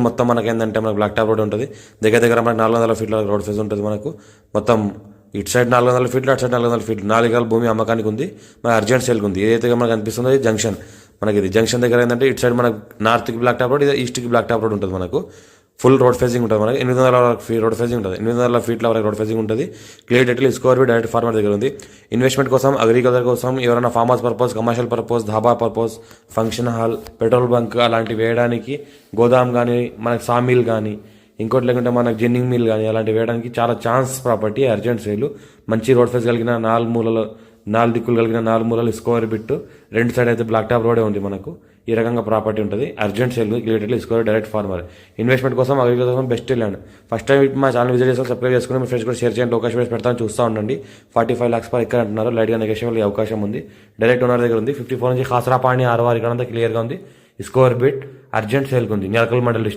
మొత్తం మనకి ఏంటంటే మనకు బ్లాక్ టాప్ రోడ్ ఉంటుంది. దగ్గర మనకు 400 ఫీట్ల రోడ్ ఫేజ్ ఉంటుంది. మనకు మొత్తం ఇటు సైడ్ 400 ఫీట్లు, అటు సైడ్ 400 ఫీట్లు, 4 ఎకరాల భూమి అమ్మకానికి ఉంది. మన అర్జెంట్ సేల్కి ఉంది. ఏదైతే మనకు అనిపిస్తుందో జంక్షన్, మనకి ఇది జంక్షన్ దగ్గర ఏంటంటే ఇటు సైడ్ మనకు నార్త్కి బ్లాక్ టాప్ రోడ్, ఇది ఈస్ట్కి బ్లాక్ టాప్ రోడ్ ఉంటుంది. మనకు ఫుల్ రోడ్ ఫేసింగ్ ఉంటుంది. మనకి 800 రోడ్ ఫేసింగ్ ఉంటుంది. 800 ఫీట్ల వరకు రోడ్ ఫేసింగ్ ఉంటుంది. Clear title score B direct farmer దగ్గర ఉంది. ఇన్వెస్ట్మెంట్ కోసం, అగ్రికల్చర్ కోసం, ఎవరైనా farm house purpose, commercial purpose, dhaba purpose, function hall, petrol bunk అలాంటివి వేయడానికి, గోదాం కానీ, మనకి సామిల్ కానీ, ఇంకోటి లేకుంటే మనకు జిన్నింగ్ మిల్ కానీ అలాంటివి వేయడానికి చాలా ఛాన్స్ ప్రాపర్టీ. అర్జెంట్ సేల్, మంచి రోడ్ ఫేస్ కలిగిన 4 దిక్కులు కలిగిన 4 మూలలు స్కోర్ బిట్, రెండు సైడ్ అయితే బ్లాక్ టాప్ రోడే ఉంది. మనకు ఈ రకంగా ప్రాపర్టీ ఉంటుంది. Urgent sale, clearly score direct farmer. Investment కోసం, అగ్రికల్చర్ కోసం బెస్ట్ ల్యాండ్. ఫస్ట్ టైం మా ఛానల్ విజిట్ చేసి సబ్స్క్రైబ్ చేసుకుని మీ ఫ్రెండ్స్ కూడా షేర్ చేయండి. లొకేషన్ వేసి పెడతాను, చూస్తూ ఉండండి. 45 lakhs పర్ ఎక్కడ అంటున్నారు. లైట్గా నెగోషియబుల్ అవకాశం ఉంది. డైరెక్ట్ ఓనర్ దగ్గర ఉంది. 54 నుంచి ఖాసరాపాణి 6 ఇక్కడ అంతా క్లియర్గా ఉంది. స్కోర్ బిట్ అర్జెంట్ సేల్కి ఉంది. న్యాల్కల్ మండల్ డిస్ట్రిక్ట్.